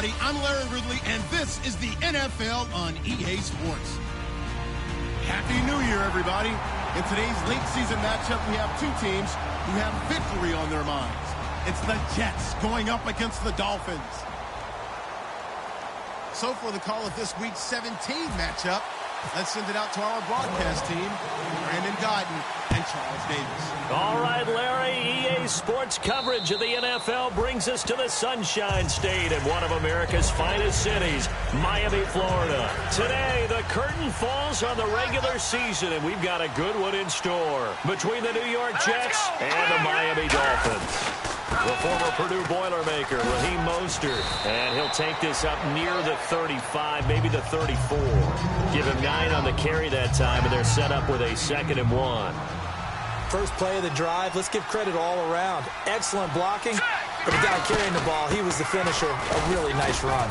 everybody. I'm Larry Ridley, and this is the NFL on EA Sports. Happy New Year, everybody. In today's late season matchup, we have two teams who have victory on their minds. It's the Jets going up against the Dolphins. So for the call of this week's 17 matchup, let's send it out to our broadcast team, Brandon Godden and Charles Davis. All right, Larry, EA Sports coverage of the NFL brings us to the Sunshine State in one of America's finest cities, Miami, Florida. Today, the curtain falls on the regular season, and we've got a good one in store between the New York Jets and the Miami Dolphins. The former Purdue Boilermaker, Raheem Mostert, and he'll take this up near the 35, maybe the 34. Give him 9 on the carry that time, and they're set up with a 2nd and 1. First play of the drive, let's give credit all around. Excellent blocking, but the guy carrying the ball, he was the finisher. A really nice run.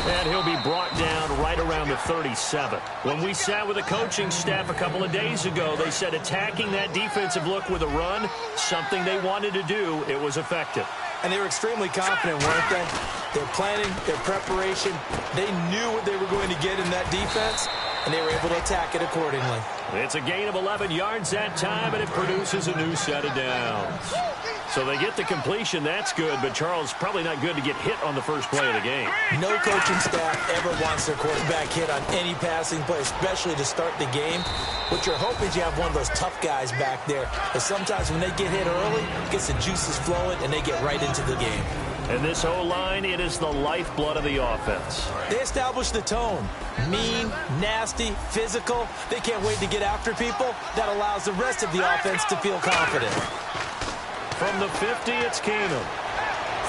And he'll be brought down right around the 37. When we sat with the coaching staff a couple of days ago, they said attacking that defensive look with a run, something they wanted to do, it was effective. And they were extremely confident, weren't they? Their planning, their preparation, they knew what they were going to get in that defense, and they were able to attack it accordingly. It's a gain of 11 yards that time, and it produces a new set of downs. So they get the completion, that's good, but Charles, probably not good to get hit on the first play of the game. No coaching staff ever wants their quarterback hit on any passing play, especially to start the game. What you're hoping is you have one of those tough guys back there, but sometimes when they get hit early, it gets the juices flowing, and they get right into the game. And this O-line, it is the lifeblood of the offense. They establish the tone. Mean, nasty, physical. They can't wait to get after people. That allows the rest of the offense to feel confident. From the 50, it's Keenum.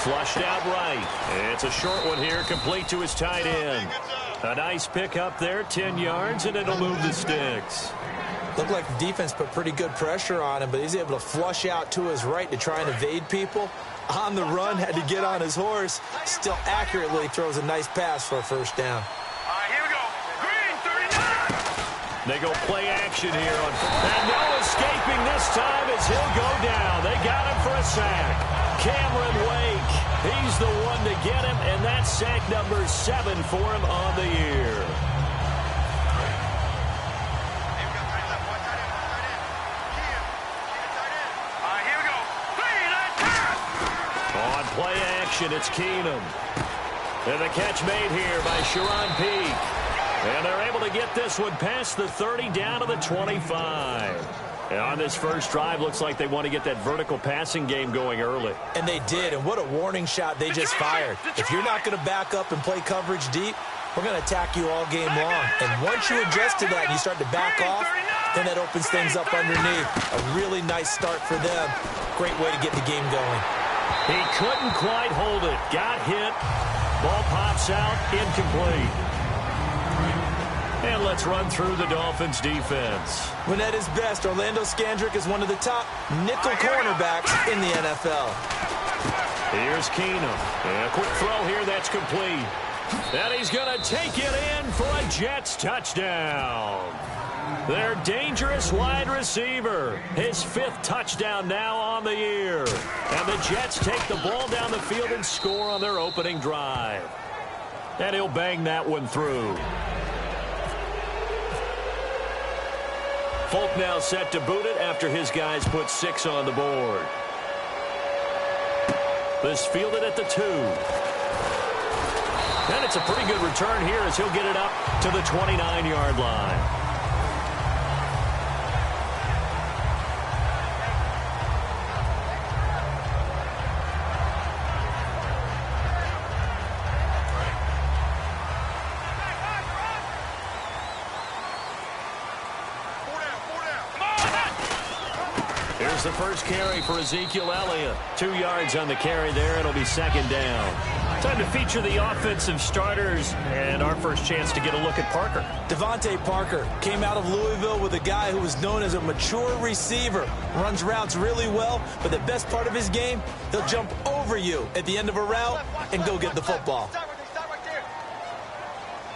Flushed out right. It's a short one here, complete to his tight end. A nice pick up there, 10 yards, and it'll move the sticks. Looked like the defense put pretty good pressure on him, but he's able to flush out to his right to try and evade people. On the run, had to get on his horse. Still accurately throws a nice pass for a first down. Here we go. Green, 39. They go play action here. And no escaping this time as he'll go down. They got him for a sack. Cameron Wake, he's the one to get him, and that's sack number 7 for him on the year. Play action, it's Keenum. And the catch made here by Sharon Peake. And they're able to get this one past the 30 down to the 25. And on this first drive, looks like they want to get that vertical passing game going early. And they did, and what a warning shot they just fired. If you're not going to back up and play coverage deep, we're going to attack you all game long. And once you adjust to that and you start to back off, then that opens things up underneath. A really nice start for them. Great way to get the game going. He couldn't quite hold it. Got hit. Ball pops out. Incomplete. And let's run through the Dolphins' defense. When at his best, Orlando Scandrick is one of the top nickel cornerbacks in the NFL. Here's Keenum. And a quick throw here that's complete. And he's going to take it in for a Jets touchdown. Their dangerous wide receiver. His 5th touchdown now on the year. And the Jets take the ball down the field and score on their opening drive. And he'll bang that one through. Folk now set to boot it after his guys put 6 on the board. This fielded at the 2. And it's a pretty good return here as he'll get it up to the 29-yard line. Here's the first carry for Ezekiel Elliott. 2 yards on the carry there. It'll be 2nd down. Time to feature the offensive starters and our first chance to get a look at Parker. Devontae Parker came out of Louisville with a guy who was known as a mature receiver. Runs routes really well, but the best part of his game, he'll jump over you at the end of a route and go get the football.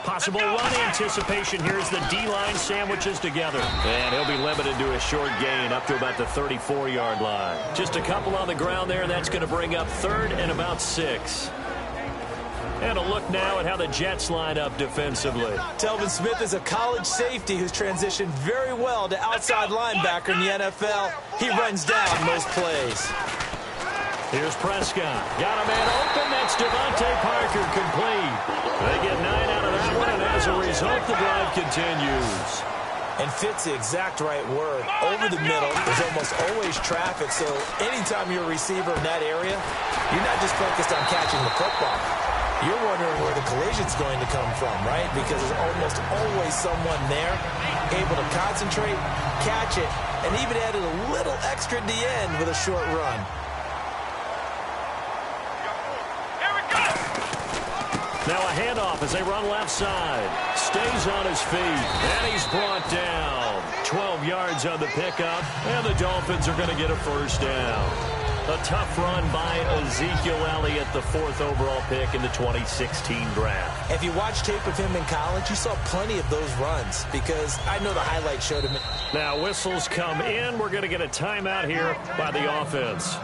Possible run anticipation. Here's the D-line sandwiches together. And he'll be limited to a short gain up to about the 34-yard line. Just a couple on the ground there, and that's going to bring up 3rd and about 6. And a look now at how the Jets line up defensively. Telvin Smith is a college safety who's transitioned very well to outside linebacker in the NFL. He runs down most plays. Here's Prescott. Got a man open. That's Devontae Parker complete. They get 9 out of that one, and as a result, the drive continues. And fits the exact right word. Over the middle, there's almost always traffic, so anytime you're a receiver in that area, you're not just focused on catching the football. You're wondering where the collision's going to come from, right? Because there's almost always someone there able to concentrate, catch it, and even added a little extra at the end with a short run. Now a handoff as they run left side. Stays on his feet, and he's brought down. 12 yards on the pickup, and the Dolphins are going to get a first down. A tough run by Ezekiel Elliott, the 4th overall pick in the 2016 draft. If you watch tape of him in college, you saw plenty of those runs because I know the highlights showed him. Now whistles come in. We're going to get a timeout here by the offense.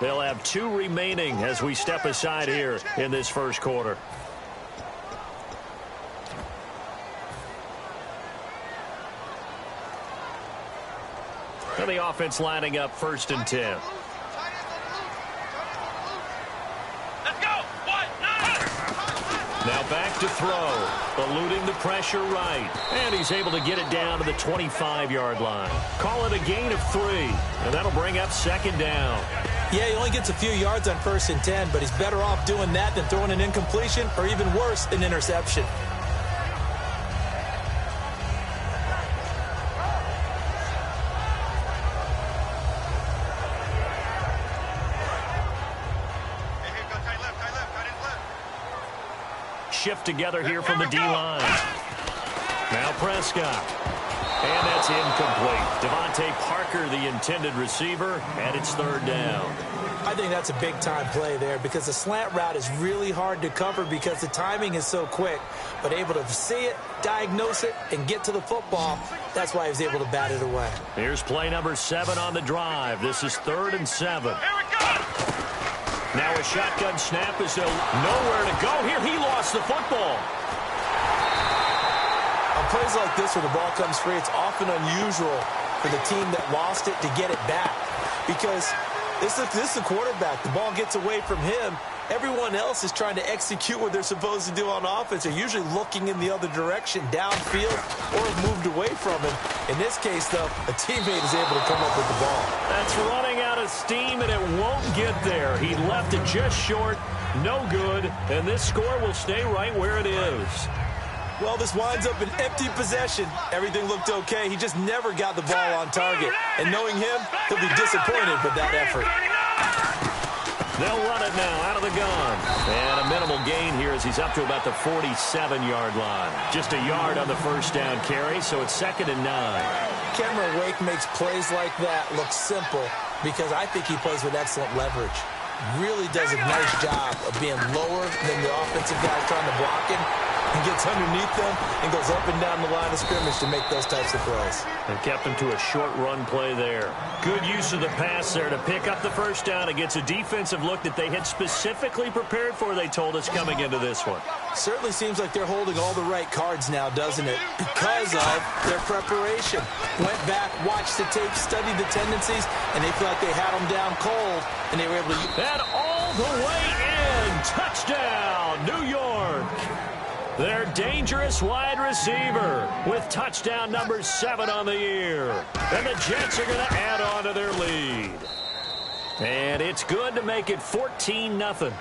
They'll have 2 remaining as we step aside here in this first quarter. And the offense lining up 1st and 10. Let's go. 1, 9. Now back to throw. Eluding the pressure right. And he's able to get it down to the 25-yard line. Call it a gain of 3. And that'll bring up 2nd down. Yeah, he only gets a few yards on 1st and 10, but he's better off doing that than throwing an incompletion or even worse, an interception. Shift together here from the D-line. Now Prescott. And that's incomplete. Devontae Parker, the intended receiver, and it's 3rd down. I think that's a big-time play there because the slant route is really hard to cover because the timing is so quick. But able to see it, diagnose it, and get to the football, that's why he was able to bat it away. Here's play number 7 on the drive. This is 3rd and 7. Here we go. Now a shotgun snap is nowhere to go. Here he lost the football. On plays like this where the ball comes free, it's often unusual for the team that lost it to get it back. Because this is the quarterback. The ball gets away from him. Everyone else is trying to execute what they're supposed to do on offense. They're usually looking in the other direction, downfield, or have moved away from him. In this case, though, a teammate is able to come up with the ball. That's running out of steam, and it won't get there. He left it just short, no good, and this score will stay right where it is. Well, this winds up an empty possession. Everything looked okay. He just never got the ball on target. And knowing him, he'll be disappointed with that effort. They'll run it now out of the gun. And a minimal gain here as he's up to about the 47-yard line. Just a yard on the first down carry, so it's 2nd and 9. Cameron Wake makes plays like that look simple because I think he plays with excellent leverage. Really does a nice job of being lower than the offensive guy trying to block him. He gets underneath them and goes up and down the line of scrimmage to make those types of plays. And kept him to a short run play there. Good use of the pass there to pick up the first down against a defensive look that they had specifically prepared for, they told us, coming into this one. Certainly seems like they're holding all the right cards now, doesn't it? Because of their preparation. Went back, watched the tape, studied the tendencies, and they feel like they had them down cold, and they were able to... And all the way in. Touchdown, New York. Their dangerous wide receiver with touchdown number 7 on the year. And the Jets are going to add on to their lead. And it's good to make it 14-0.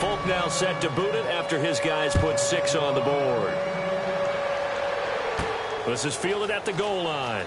Folk now set to boot it after his guys put 6 on the board. This is fielded at the goal line.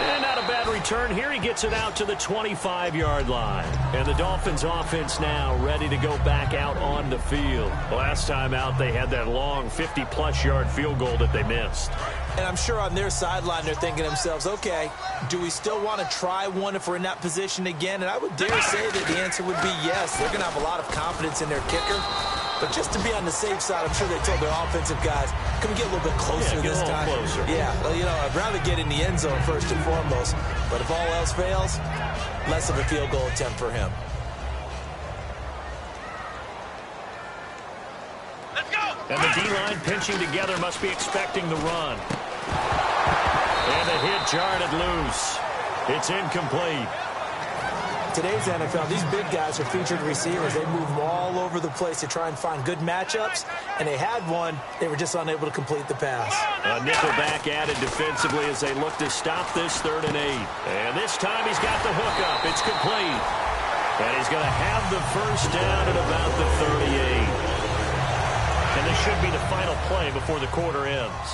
And not a bad return here. He gets it out to the 25-yard line. And the Dolphins offense now ready to go back out on the field. Last time out, they had that long 50-plus yard field goal that they missed. And I'm sure on their sideline, they're thinking to themselves, okay, do we still want to try one if we're in that position again? And I would dare say that the answer would be yes. They're going to have a lot of confidence in their kicker. But just to be on the safe side, I'm sure they told their offensive guys, can we get a little bit closer this time? Closer. Yeah, well, you know, I'd rather get in the end zone first and foremost. But if all else fails, less of a field goal attempt for him. Let's go. And the D-line pinching together must be expecting the run. And the hit jarred loose. It's incomplete. Today's NFL, these big guys are featured receivers. They move all over the place to try and find good matchups, and they had one. They were just unable to complete the pass. A nickelback added defensively as they look to stop this 3rd and 8. And this time he's got the hook up. It's complete. And he's going to have the first down at about the 38. And this should be the final play before the quarter ends.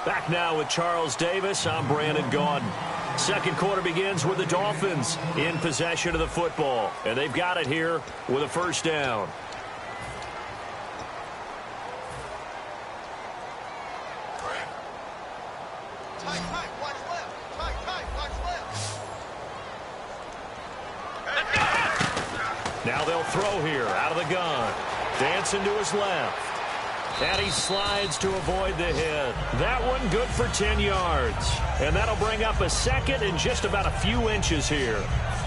Back now with Charles Davis. I'm Brandon Gaudin. Second quarter begins with the Dolphins in possession of the football. And they've got it here with a first down. Now they'll throw here out of the gun. Dancing to his left. And he slides to avoid the hit. That one good for 10 yards. And that'll bring up a second and just about a few inches here.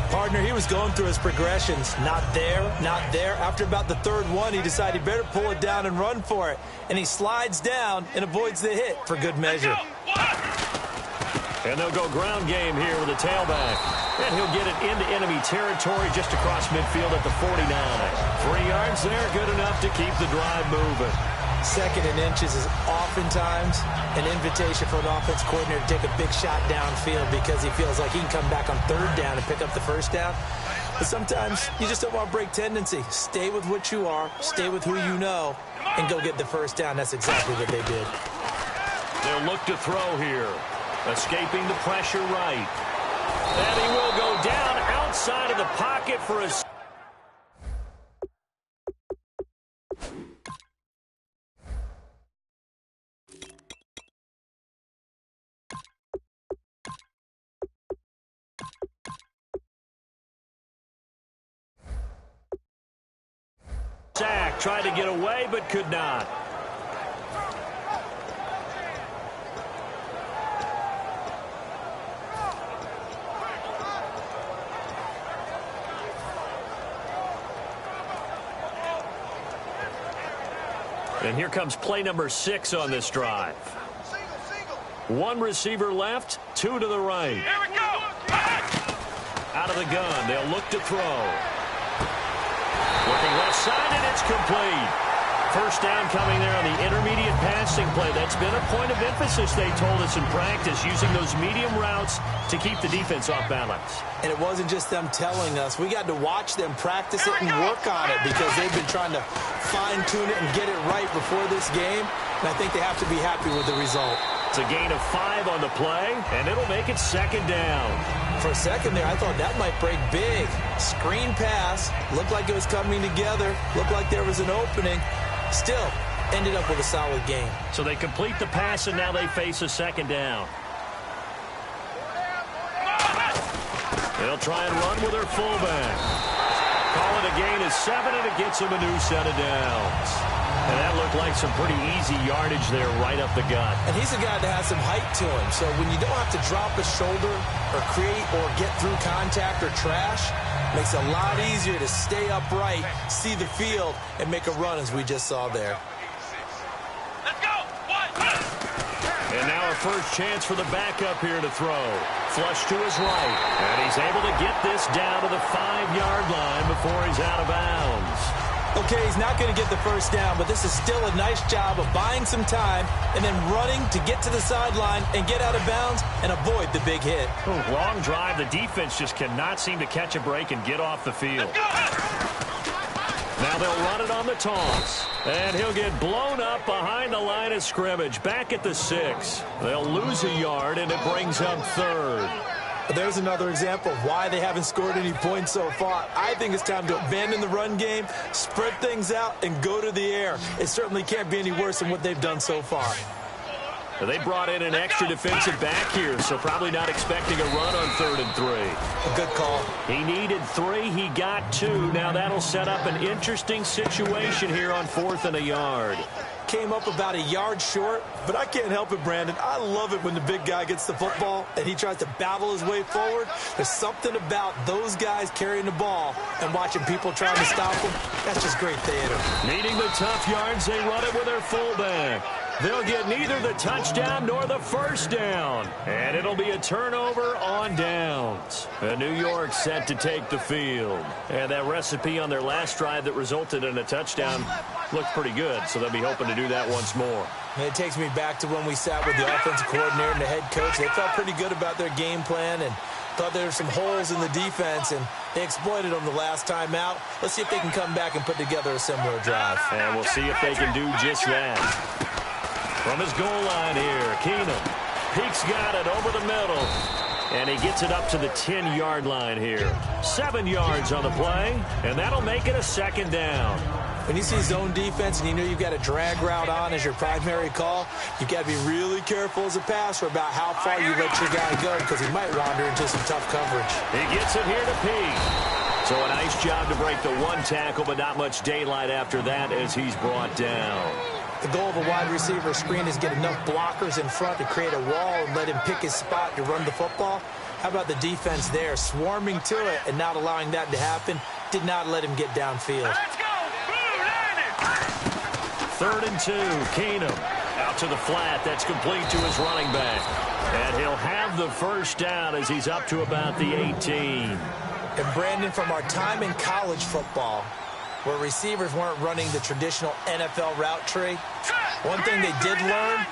Partner, he was going through his progressions. Not there, not there. After about the 3rd one, he decided he better pull it down and run for it. And he slides down and avoids the hit for good measure. And they'll go ground game here with a tailback. And he'll get it into enemy territory just across midfield at the 49. 3 yards there, good enough to keep the drive moving. 2nd and inches is oftentimes an invitation for an offense coordinator to take a big shot downfield because he feels like he can come back on 3rd down and pick up the first down. But sometimes you just don't want to break tendency. Stay with what you are, stay with who you know, and go get the first down. That's exactly what they did. They'll look to throw here. Escaping the pressure right. And he will go down outside of the pocket for a... sack. Tried to get away, but could not. And here comes play number 6 on this drive. One receiver left, 2 to the right. Here we go. Out of the gun, they'll look to throw. Looking left side, and it's complete. First down coming there on the intermediate passing play. That's been a point of emphasis, they told us in practice, using those medium routes to keep the defense off balance. And it wasn't just them telling us. We got to watch them practice it and work on it because they've been trying to fine-tune it and get it right before this game. And I think they have to be happy with the result. It's a gain of 5 on the play, and it'll make it 2nd down. For a second there, I thought that might break big. Screen pass. Looked like it was coming together. Looked like there was an opening. Still, ended up with a solid game. So they complete the pass, and now they face a 2nd down. They'll try and run with their fullback. Call it a gain of 7, and it gets them a new set of downs. And that looked like some pretty easy yardage there right up the gut. And he's a guy that has some height to him. So when you don't have to drop a shoulder or create or get through contact or trash, makes it a lot easier to stay upright, see the field, and make a run as we just saw there. Let's go. And now our first chance for the backup here to throw. Flush to his right. And he's able to get this down to the 5-yard line before he's out of bounds. Okay, he's not going to get the first down, but this is still a nice job of buying some time and then running to get to the sideline and get out of bounds and avoid the big hit. Long drive. The defense just cannot seem to catch a break and get off the field. Now they'll run it on the toss. And he'll get blown up behind the line of scrimmage. Back at the 6. They'll lose a yard, and it brings up 3rd. There's another example of why they haven't scored any points so far. I think it's time to abandon the run game, spread things out, and go to the air. It certainly can't be any worse than what they've done so far. They brought in an extra defensive back here, so probably not expecting a run on 3rd and 3. A good call. He needed 3. He got 2. Now that'll set up an interesting situation here on 4th and a yard. Came up about a yard short, but I can't help it, Brandon. I love it when the big guy gets the football and he tries to battle his way forward. There's something about those guys carrying the ball and watching people trying to stop them. That's just great theater. Needing the tough yards, they run it with their fullback. They'll get neither the touchdown nor the first down. And it'll be a turnover on downs. And New York set to take the field. And that recipe on their last drive that resulted in a touchdown looked pretty good, so they'll be hoping to do that once more. And it takes me back to when we sat with the offensive coordinator and the head coach. They felt pretty good about their game plan and thought there were some holes in the defense, and they exploited them the last time out. Let's see if they can come back and put together a similar drive. And we'll see if they can do just that. From his goal line here, Keenum. Peek's got it over the middle. And he gets it up to the 10-yard line here. 7 yards on the play, and that'll make it a 2nd down. When you see zone defense and you know you've got a drag route on as your primary call, you've got to be really careful as a passer about how far you let your guy go because he might wander into some tough coverage. He gets it here to Peek. So a nice job to break the 1 tackle, but not much daylight after that as he's brought down. The goal of a wide receiver screen is get enough blockers in front to create a wall and let him pick his spot to run the football. How about the defense there, swarming to it and not allowing that to happen? Did not let him get downfield. Let's go. Blue landed. 3rd and 2, Keenum. Out to the flat, that's complete to his running back. And he'll have the first down as he's up to about the 18. And Brandon, from our time in college football, where receivers weren't running the traditional NFL route tree, one thing they did learn,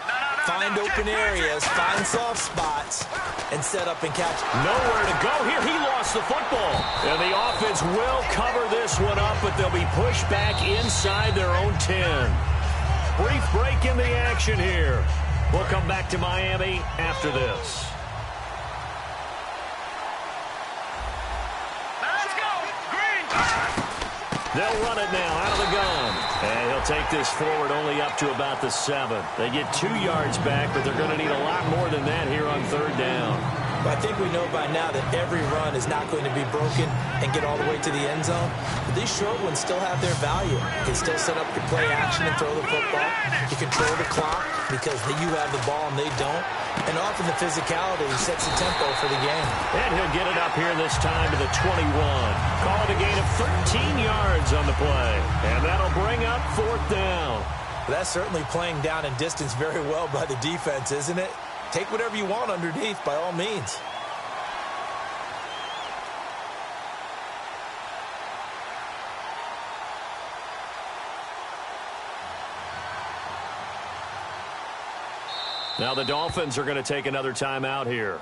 find open areas, find soft spots, and set up and catch. Nowhere to go here. He lost the football. And the offense will cover this one up, but they'll be pushed back inside their own 10. Brief break in the action here. We'll come back to Miami after this. Let's go. Green. They'll run it now out of the gun. And he'll take this forward only up to about the 7. They get 2 yards back, but they're going to need a lot more than that here on 3rd down. But I think we know by now that every run is not going to be broken and get all the way to the end zone. But these short ones still have their value. You can still set up your play action and throw the football. You control the clock because you have the ball and they don't. And often the physicality sets the tempo for the game. And he'll get it up here this time to the 21. Call it a gain of 13 yards on the play. And that'll bring up 4th down. That's certainly playing down in distance very well by the defense, isn't it? Take whatever you want underneath by all means. Now the Dolphins are going to take another timeout here.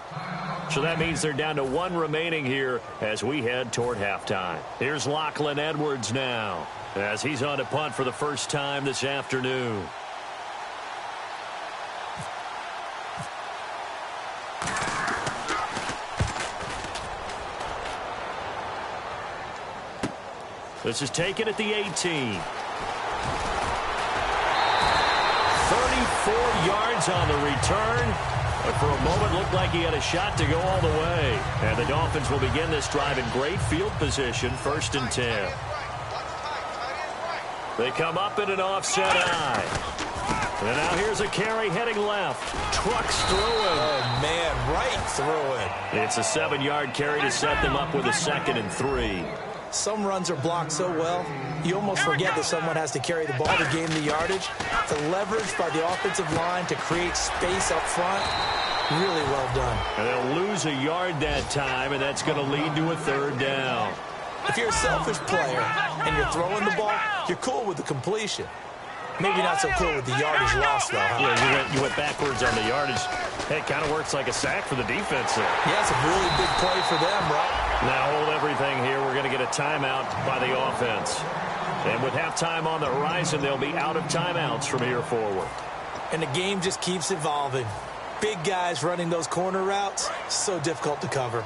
So that means they're down to 1 remaining here as we head toward halftime. Here's Lachlan Edwards now as he's on to punt for the first time this afternoon. This is taken at the 18. 34 yards on the return. But for a moment, looked like he had a shot to go all the way. And the Dolphins will begin this drive in great field position, 1st and 10. They come up in an offset eye. And now here's a carry heading left. Trucks through him. Oh, man, right through it. It's a 7-yard carry to set them up with a 2nd and 3. Some runs are blocked so well, you almost forget that someone has to carry the ball to gain the yardage. The leverage by the offensive line to create space up front, really well done. And they'll lose a yard that time, and that's going to lead to a 3rd down. If you're a selfish player and you're throwing the ball, you're cool with the completion. Maybe not so cool with the yardage loss, though, huh? Yeah, you went backwards on the yardage. Hey, it kind of works like a sack for the defense there. Yeah, it's a really big play for them, right? Now hold everything here. We're going to get a timeout by the offense. And with halftime on the horizon, they'll be out of timeouts from here forward. And the game just keeps evolving. Big guys running those corner routes, so difficult to cover.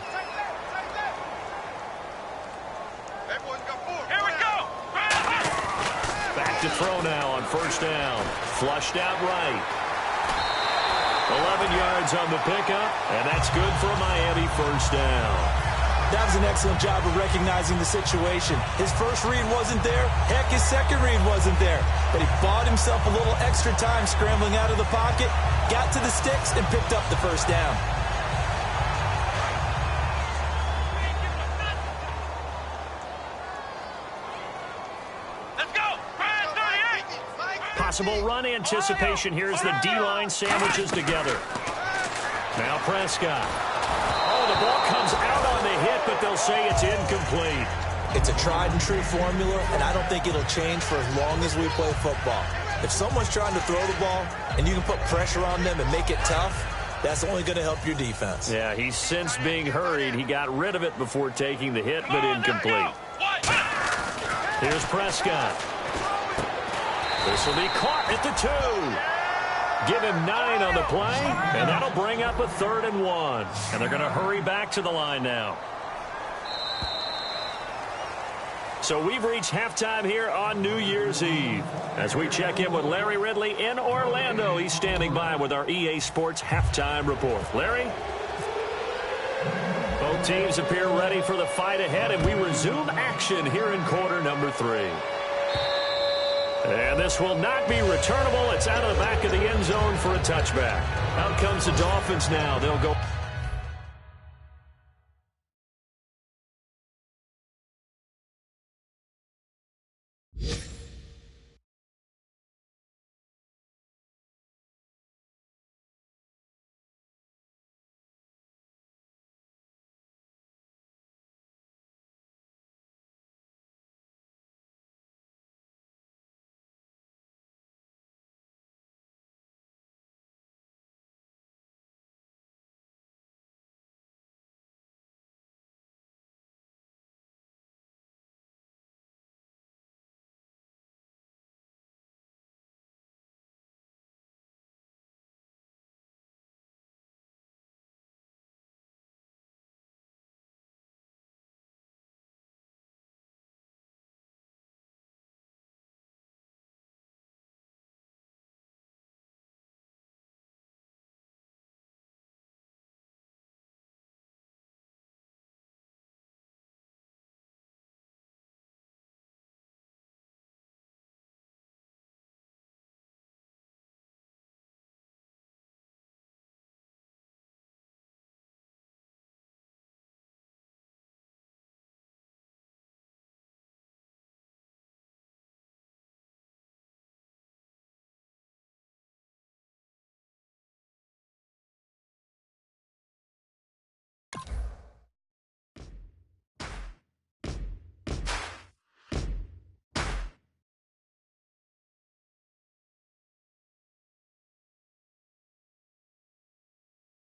Here we go. Back to throw now on 1st down. Flushed out right. yards on the pickup, and that's good for a Miami first down. That was an excellent job of recognizing the situation. His first read wasn't there. Heck, his second read wasn't there. But he bought himself a little extra time scrambling out of the pocket, got to the sticks, and picked up the first down. Let's go. Ryan 38. Possible run anticipation here as the D-line sandwiches together. Now Prescott. Oh, the ball comes out on the hit, but they'll say it's incomplete. It's a tried-and-true formula, and I don't think it'll change for as long as we play football. If someone's trying to throw the ball and you can put pressure on them and make it tough, that's only going to help your defense. Yeah, he's since being hurried. He got rid of it before taking the hit, but incomplete. Here's Prescott. This will be caught at the 2. Give him 9 on the play, and that'll bring up a 3rd and 1. And they're going to hurry back to the line now. So we've reached halftime here on New Year's Eve. As we check in with Larry Ridley in Orlando, he's standing by with our EA Sports halftime report. Larry? Both teams appear ready for the fight ahead, and we resume action here in quarter number 3. And this will not be returnable. It's out of the back of the end zone for a touchback. Out comes the Dolphins now. They'll go.